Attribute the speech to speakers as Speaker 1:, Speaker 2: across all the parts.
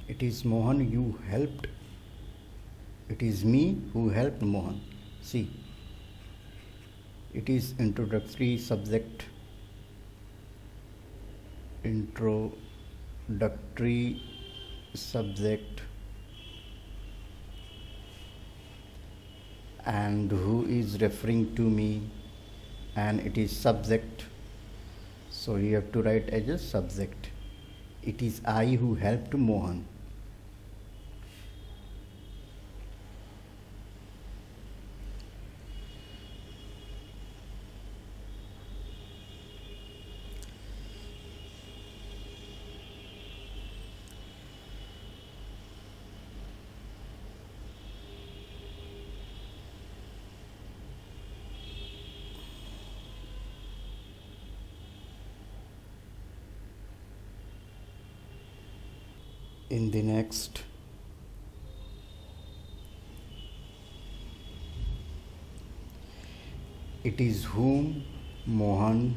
Speaker 1: It is Mohan you helped. It is me who helped Mohan. See, it is introductory subject. Introductory subject, and who is referring to me, and it is subject, so you have to write as a subject. It is I who helped Mohan. In the next, it is whom Mohan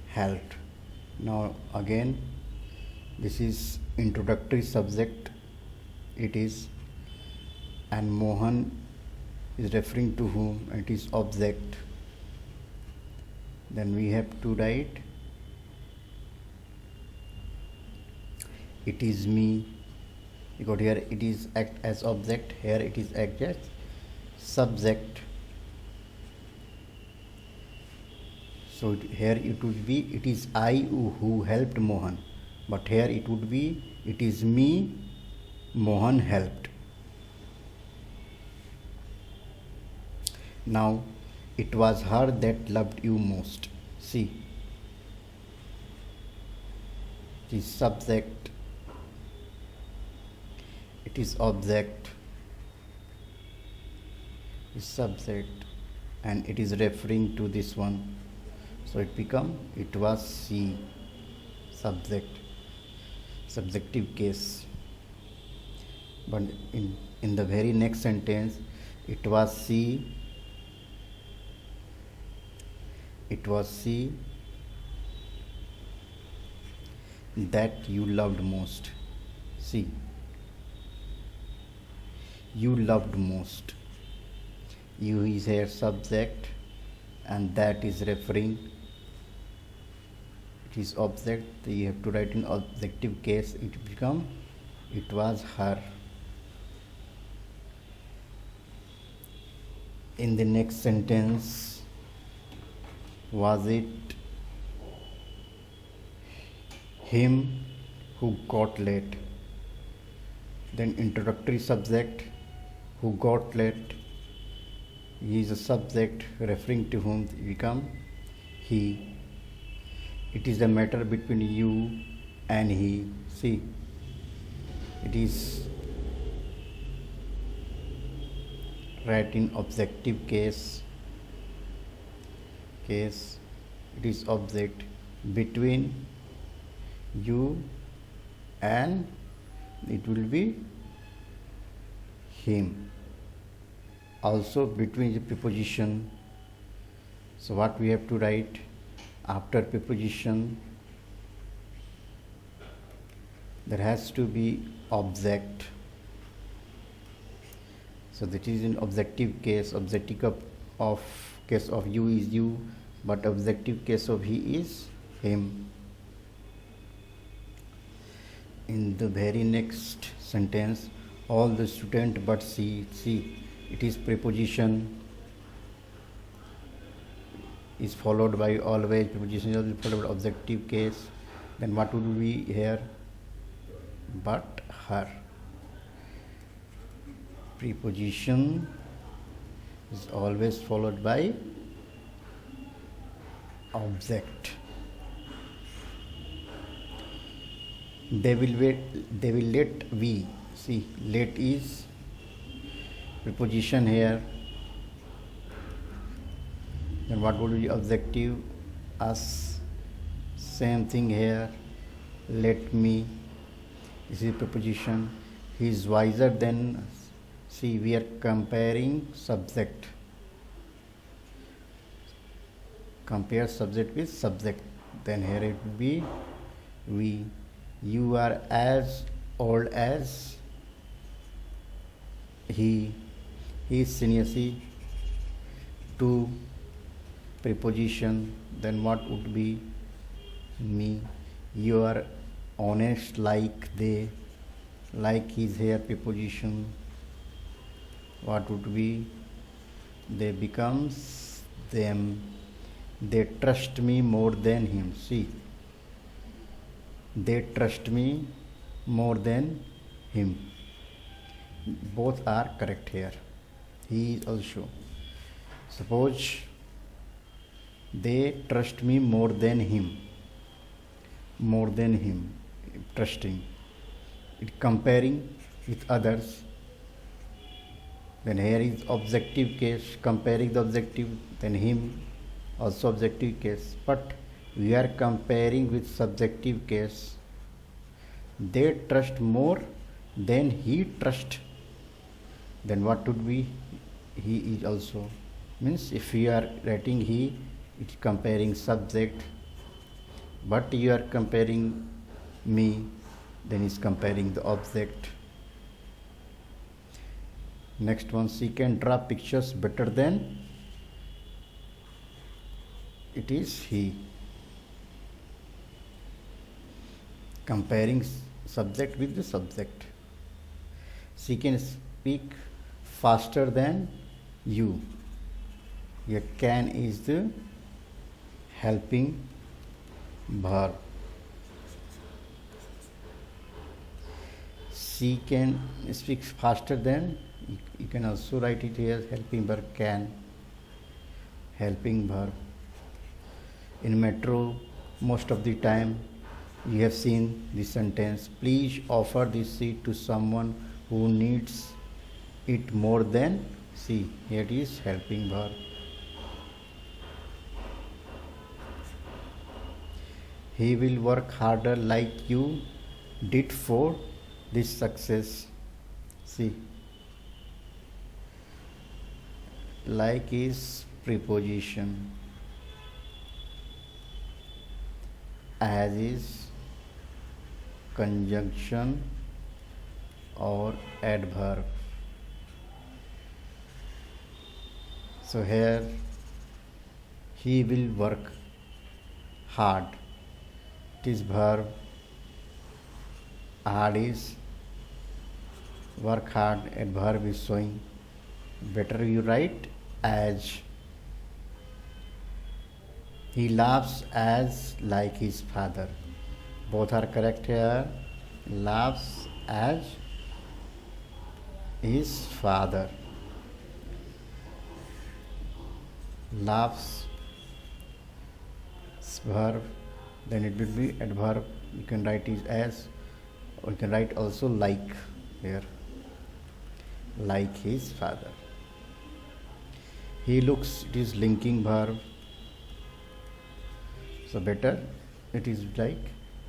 Speaker 1: helped. Now again, this is introductory subject. It is, and Mohan is referring to whom, it is object. Then we have to write it is me, because here it is act as object, here it is act as subject. So here it would be it is I who helped Mohan, but here it would be it is me Mohan helped. Now it was her that loved you most. See, it is subject, it is object, is subject, and it is referring to this one, so it become it was she, subject, subjective case. But in the very next sentence, it was she that you loved most. See, you loved most, you is here subject, and that is referring, it is object, you have to write in objective case, it become it was her. In the next sentence, was it him who got late? Then introductory subject, who got late, he is a subject referring to whom, become he. It is a matter between you and he. See, it is right in objective case, it is object between you and it will be him. Also between the preposition, so what we have to write after preposition, there has to be object, so that is in objective case. Objective of case of you is you, but objective case of he is him. In the very next sentence, all the student but see, it is preposition, is followed by always, preposition is followed by objective case. Then what would be here? But her. Preposition is always followed by object. They will let we. See, let is preposition here. Then what would be objective? Us. Same thing here. Let me. This is preposition. He is wiser than. See, we are comparing subject. Compare subject with subject. Then here it will be we. You are as old as he is senior. See, two preposition, then what would be me. You are honest like they, like is here preposition, what would be they becomes them. They trust me more than him. See, they trust me more than him, both are correct here. He is also. Suppose they trust me more than him, more than him, trusting, it comparing with others. Then here is objective case, comparing the objective, then him also objective case, but we are comparing with subjective case. They trust more than he trust, then what would be he is also. Means if we are writing he, it is comparing subject, but you are comparing me, then is comparing the object. Next one, she can draw pictures better than, it is he. Comparing subject with the subject. She can speak faster than you. Here can is the helping verb. She can speak faster than, you can also write it here, helping verb can, helping verb. In metro, most of the time you have seen this sentence, please offer this seat to someone who needs it more than. See, here it is helping verb. He will work harder like you did for this success. See, like is preposition, as is conjunction or adverb. So here he will work hard, it is verb. Hard is work hard, adverb is showing. Better you write as. He laughs as like his father, both are correct here. Laughs as his father, laughs verb, then it will be adverb. You can write it as, or you can write also like here, like his father. He looks, it is linking verb, so better it is like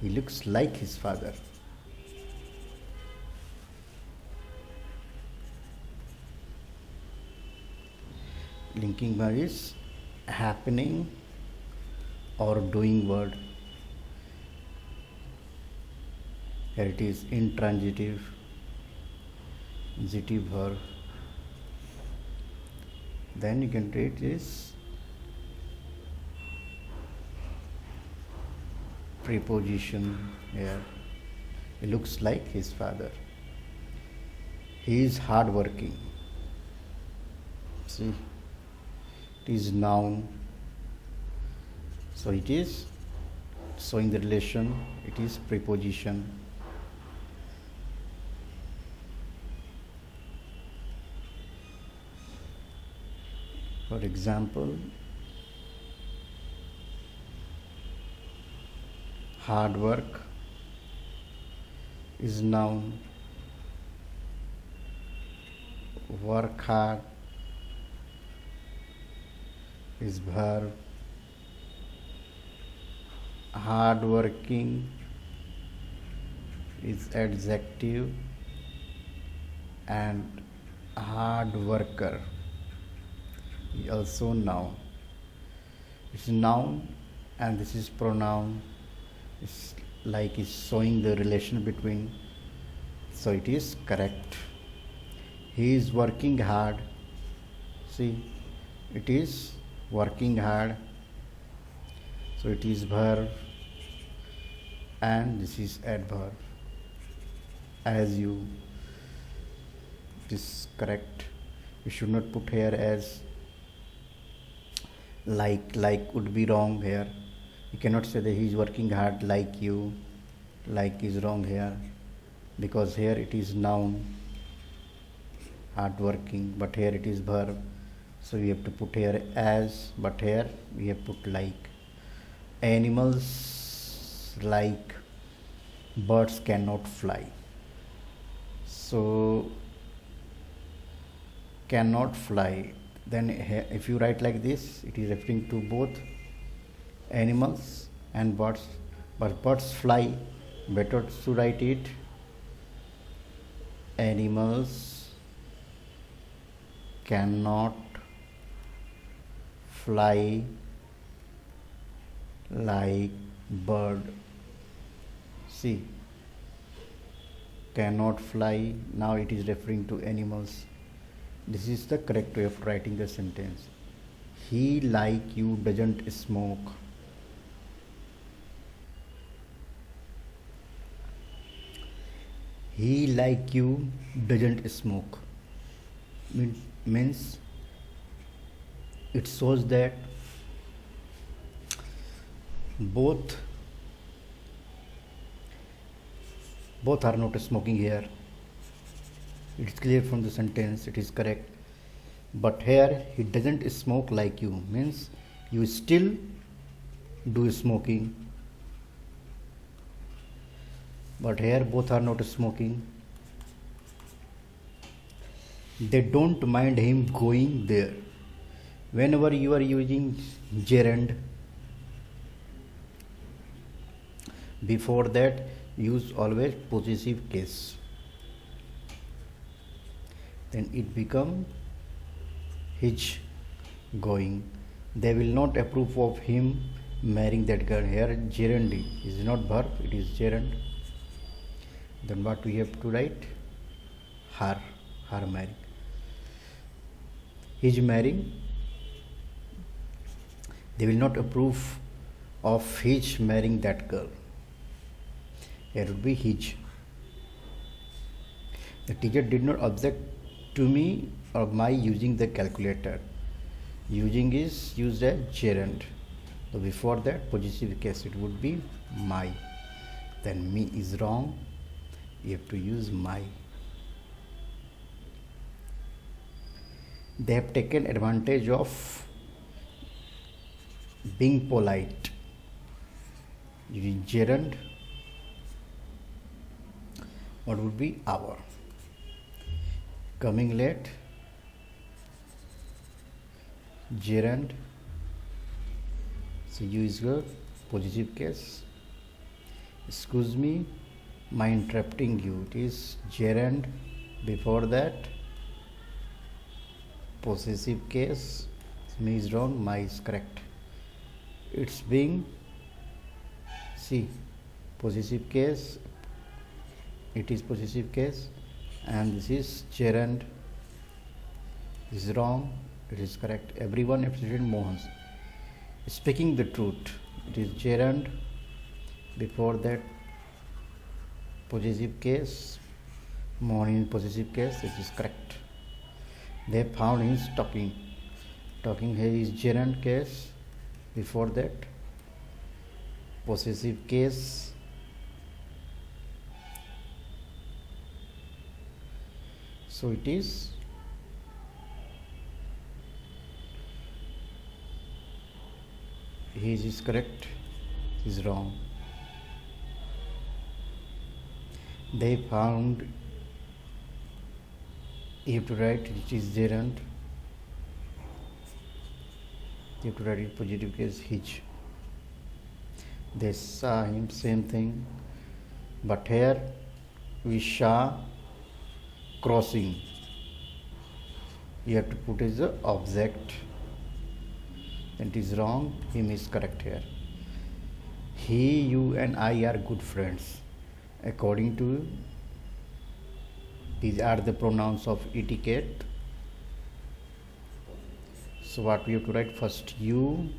Speaker 1: he looks like his father. Linking verb is happening or doing word. Here it is intransitive, positive verb. Then you can read this preposition here. He looks like his father. He is hardworking. See, it is noun. So it is showing the relation, it is preposition. For example, hard work is noun, work hard is verb, hard working is adjective, and hard worker is also noun. It's noun and this is pronoun. It's like it's showing the relation between so it is correct. He is working hard. See, it is working hard, so it is verb and this is adverb. As you, it is correct. You should not put here as like would be wrong here. You cannot say that he is working hard like you. Like is wrong here, because here it is noun, hard working, but here it is verb, so we have to put here as, but here we have put like. Animals like birds cannot fly, so cannot fly, then if you write like this, it is referring to both animals and birds, but birds fly, better to write it animals cannot fly like bird. See, cannot fly, now it is referring to animals. This is the correct way of writing the sentence. He like you doesn't smoke. He like you doesn't smoke means it shows that both are not smoking here. It is clear from the sentence, it is correct. But here he doesn't smoke like you means you still do smoking, but here both are not smoking. They don't mind him going there. Whenever you are using gerund, before that use always possessive case, then it become his going. They will not approve of him marrying that girl. Here gerund is not verb, it is gerund. Then what we have to write? Her marrying. He is marrying. They will not approve of his marrying that girl. Here would be his. The teacher did not object to me or my using the calculator. Using is used as gerund. So before that possessive case it would be my. Then me is wrong. You have to use my. They have taken advantage of being polite. Using gerund, what would be our? Coming late, gerund, so use your possessive case. Excuse me, my interrupting you, it is gerund. Before that possessive case, me is wrong, my is correct. It's being, see, possessive case, it is possessive case, and this is gerund. This is wrong, it is correct. Everyone appreciated Mohan's speaking the truth. It is gerund. Before that possessive case, Mohan in possessive case, it is correct. They found him talking. Talking here is gerund case. Before that possessive case, so it is his is correct, is wrong. They found, you have to write it is gerund. You have to write it positive case his. They saw him, same thing, but here we saw crossing. You have to put as the object. It is wrong, him is correct here. He, you and I are good friends. According to These are the pronouns of etiquette. So what we have to write? First you,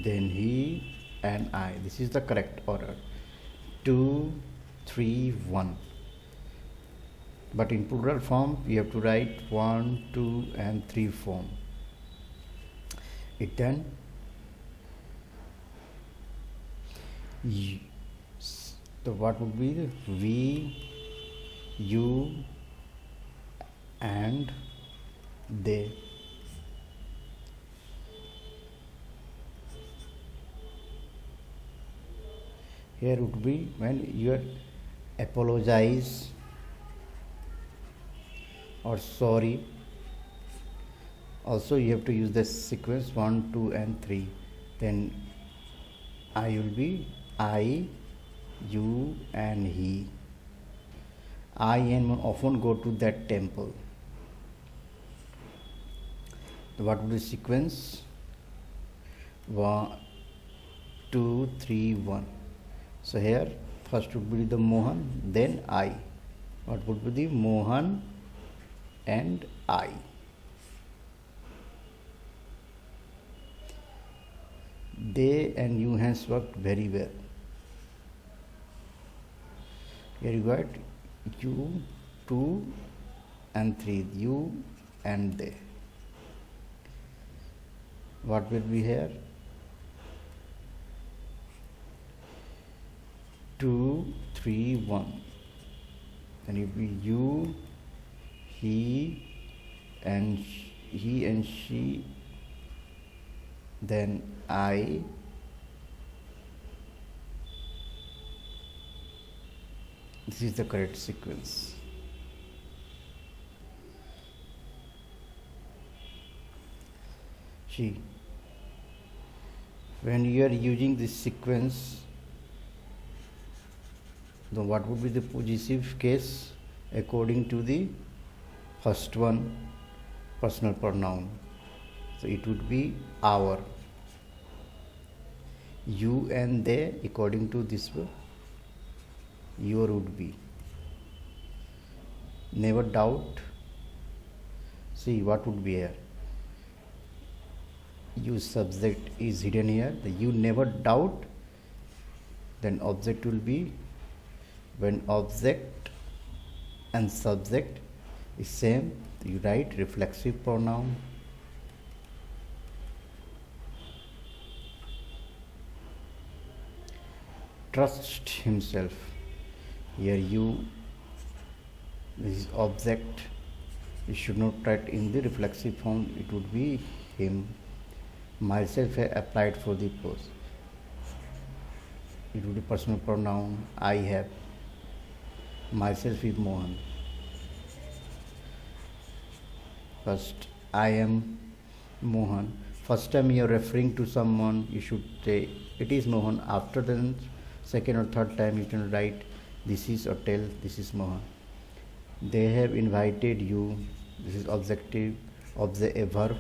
Speaker 1: then he and I. This is the correct order. 2, 3, 1. But in plural form we have to write 1, 2 and 3 form. It then so what would be the we, you and they. Here would be when you apologize or sorry. Also you have to use this sequence 1, 2 and 3. Then I will be I, you and he. I and often go to that temple. What would be the sequence? 1, 2, 3, 1. So here first would be the Mohan, then I. What would be the Mohan and I? They and you has worked very well. Here you got you, 2 and 3. You and they. What will be here? 2, 3, 1. Then it will be you, he and she, then I, this is the correct sequence. See, when you are using this sequence, then what would be the possessive case according to the first one, personal pronoun? So it would be our. You and they, according to this one, your would be. Never doubt. See what would be here? You subject is hidden here. The you never doubt. Then object will be, when object and subject is same, you write reflexive pronoun. Trust himself. Here you, this is object. You should not write in the reflexive form. It would be him. Myself have applied for the post. It would be personal pronoun. I have. Myself is Mohan. First, I am Mohan. First time you are referring to someone, you should say it is Mohan. After the second or third time, you can write this is, or tell this is Mohan. They have invited you. This is objective of the verb.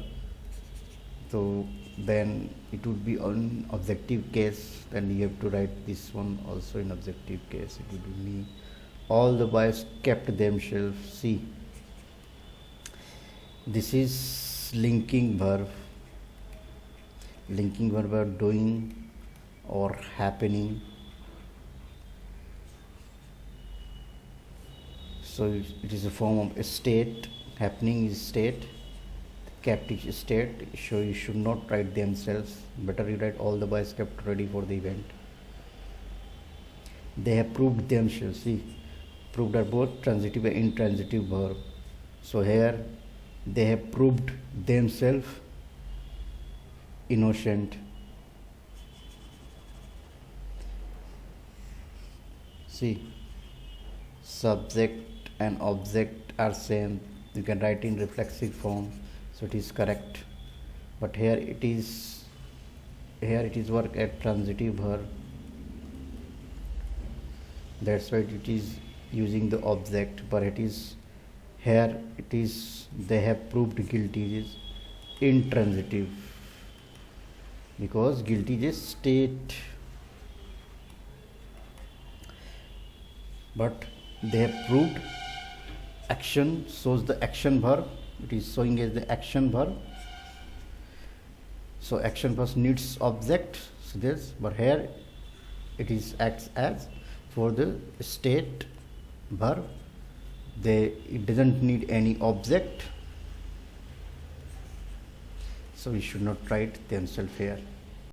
Speaker 1: So then it would be on objective case. Then you have to write this one also in objective case. It would be me. All the boys kept themselves. See, this is linking verb. Linking verb are doing or happening. So it is a form of a state. Happening is state. Kept is state. So you should not write themselves. Better you write all the boys kept ready for the event. They have proved themselves. See, proved are both transitive and intransitive verb. So here they have proved themselves innocent. See, subject and object are same. You can write in reflexive form, so it is correct. But here it is work at transitive verb. That's why it is using the object, but it is here it is they have proved guilty is intransitive, because guilty is state, but they have proved action shows the action verb. It is showing as the action verb. So action verb needs object. So this, but here it is acts as for the state verb. It doesn't need any object. So we should not write themselves here.